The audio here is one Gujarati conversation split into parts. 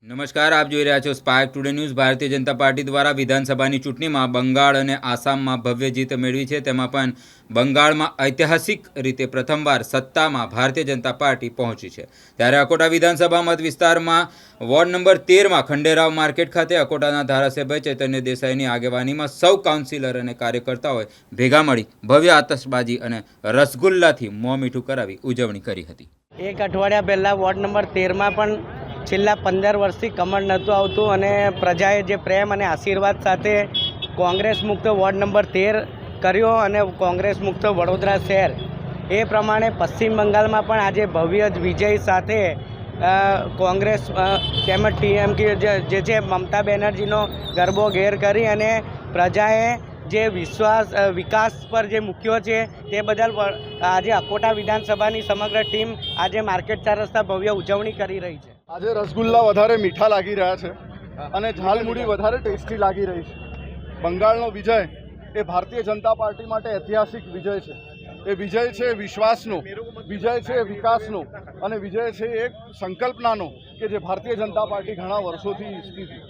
નમસ્કાર, આપ જોઈ રહ્યા છો spark today news. Bharatiya Janata party દ્વારા વિધાનસભાની ચૂંટણીમાં બંગાળ અને આસામમાં ભવ્ય જીત મેળવી છે। તેમાં પણ બંગાળમાં ઐતિહાસિક રીતે પ્રથમવાર સત્તામાં ભારતીય જનતા પાર્ટી પહોંચી છે। ત્યારે અકોટા વિધાનસભા મત વિસ્તારમાં વોર્ડ નંબર 13માં ખંડેરાવ માર્કેટ ખાતે અકોટાના ધારાસભ્ય ચૈતન્ય દેસાઈની આગેવાનીમાં સૌ કાઉન્સિલર અને કાર્યકર્તાઓએ ભેગા મળી ભવ્ય આતશબાજી અને રસગુલ્લાથી મોં મીઠું કરાવી ઉજવણી કરી હતી। એક અઠવાડિયા પહેલાં વોર્ડ નંબર 13માં પણ છેલ્લા 15 વર્ષથી કમળ નહોતું આવતું અને પ્રજાએ જે પ્રેમ અને આશીર્વાદ સાથે કોંગ્રેસ મુક્ત વોર્ડ નંબર 13 કર્યો અને કોંગ્રેસ મુક્ત વડોદરા શહેર એ પ્રમાણે પશ્ચિમ બંગાળમાં પણ આજે ભવ્ય વિજય સાથે કોંગ્રેસ તેમજ ટીએમકે જે છે મમતા બેનર્જીનો ગરબો ઘેર કરી અને પ્રજાએ જે વિકાસ પર જે મૂક્યો છે તે બદલ આજે અકોટા વિધાનસભાની સમગ્ર ટીમ આજે માર્કેટ 4 રસ્તા ભવ્ય ઉજવણી કરી રહી છે। આજે રસગુલ્લા વધારે મીઠા લાગી રહ્યા છે અને ઝાલમુડી વધારે ટેસ્ટી લાગી રહી છે। બંગાળનો વિજય એ ભારતીય જનતા પાર્ટી માટે ઐતિહાસિક વિજય છે। એ વિજય છે વિશ્વાસનો, વિજય છે વિકાસનો અને વિજય છે એક સંકલ્પનાનો કે જે ભારતીય જનતા પાર્ટી ઘણા વર્ષોથી ઈચ્છતી હતી।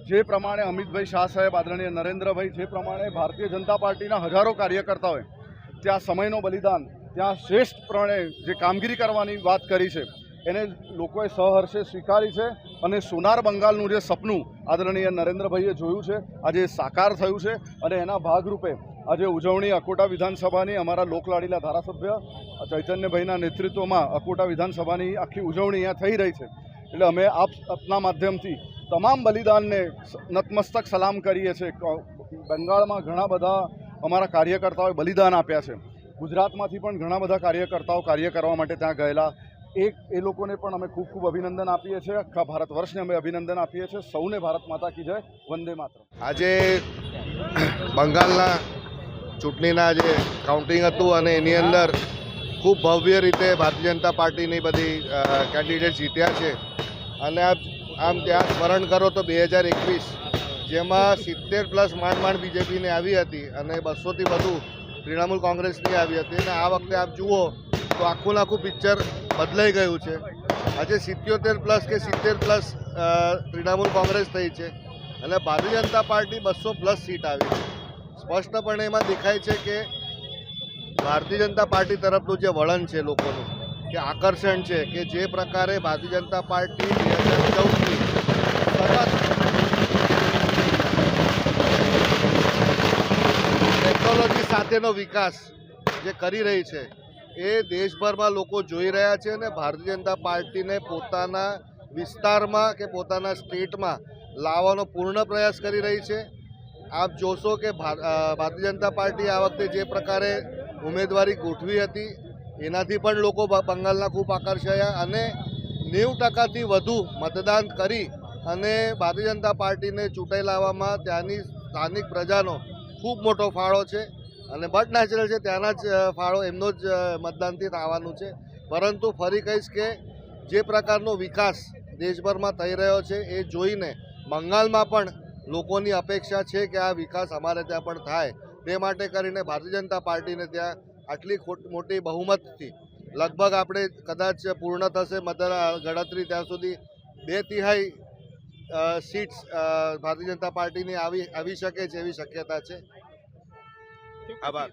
જે પ્રમાણે અમિતભાઈ શાહ સાહેબ, આદરણીય નરેન્દ્રભાઈ, જે પ્રમાણે ભારતીય જનતા પાર્ટીના હજારો કાર્યકર્તાઓએ ત્યાં સમયનો બલિદાન, ત્યાં શ્રેષ્ઠપણે જે કામગીરી કરવાની વાત કરી છે એને લોકોએ સહર્ષે સ્વીકારી છે અને સોનાર બંગાળનું જે સપનું આદરણીય નરેન્દ્રભાઈએ જોયું છે આજે સાકાર થયું છે અને એના ભાગરૂપે આજે ઉજવણી અકોટા વિધાનસભાની અમારા લોકલાડીલા ધારાસભ્ય ચૈતન્યભાઈના નેતૃત્વમાં અકોટા વિધાનસભાની આખી ઉજવણી અહીંયા થઈ રહી છે। એટલે અમે આપના માધ્યમથી તમામ બલિદાનને નતમસ્તક સલામ કરીએ છીએ। બંગાળમાં ઘણા બધા અમારા કાર્યકર્તાઓએ બલિદાન આપ્યા છે। ગુજરાતમાંથી પણ ઘણા બધા કાર્યકર્તાઓ કાર્ય કરવા માટે ત્યાં ગયેલા। એ લોકોને પણ અમે ખૂબ ખૂબ અભિનંદન આપીએ છીએ। આખા ભારત વર્ષને અમે અભિનંદન આપીએ છીએ। સૌને ભારત માતા કી જય, વંદે માતરમ। આજે બંગાળના ચૂંટણીના જે કાઉન્ટિંગ હતું અને એની અંદર ખૂબ ભવ્ય રીતે ભારતીય જનતા પાર્ટીની બધી કેન્ડિડેટ જીત્યા છે અને આમ ત્યાં સ્મરણ કરો તો 2021 જેમાં 70+ માંડ બીજેપીને આવી હતી અને 200થી વધુ તૃણમૂલ કોંગ્રેસની આવી હતી અને આ વખતે આપ જુઓ તો આખું પિક્ચર બદલાઈ ગયું છે। આજે 77+ કે 70+ તૃણમૂલ કોંગ્રેસ થઈ છે અને ભારતીય જનતા પાર્ટી 200+ સીટ આવી છે। સ્પષ્ટપણે એમાં દેખાય છે કે ભારતીય જનતા પાર્ટી તરફનું જે વલણ છે લોકોનું, કે આકર્ષણ છે, કે જે પ્રકારે ભારતીય જનતા પાર્ટી 2014ની સતત ટેકનોલોજી સાથેનો વિકાસ જે કરી રહી છે એ દેશભરમાં લોકો જોઈ રહ્યા છે અને ભારતીય જનતા પાર્ટીને પોતાના વિસ્તારમાં કે પોતાના સ્ટેટમાં લાવવાનો પૂર્ણ પ્રયાસ કરી રહી છે। આપ જોશો કે ભારતીય જનતા પાર્ટી આ વખતે જે પ્રકારે ઉમેદવારી ગોઠવી હતી એનાથી પણ લોકો બંગાળના ખૂબ આકર્ષાયા અને 90%થી વધુ મતદાન કરી અને ભારતીય જનતા પાર્ટીને ચૂંટાઈ લાવવામાં ત્યાંની સ્થાનિક પ્રજાનો ખૂબ મોટો ફાળો છે અને બટ નેચરલ છે ત્યાંના જ ફાળો એમનો જ મતદાનથી આવવાનું છે। પરંતુ ફરી કહીશ કે જે પ્રકારનો વિકાસ દેશભરમાં થઈ રહ્યો છે એ જોઈને બંગાળમાં પણ લોકોની અપેક્ષા છે કે આ વિકાસ અમારે ત્યાં પણ થાય। તે માટે કરીને ભારતીય જનતા પાર્ટીને ત્યાં આટલી મોટી બહુમતથી લગભગ આપણે કદાચ પૂર્ણ થશે ગણતરી ત્યાં સુધી 2/3 સીટ્સ ભારતીય જનતા પાર્ટીની આવી શકે છે એવી શક્યતા છે। આભાર।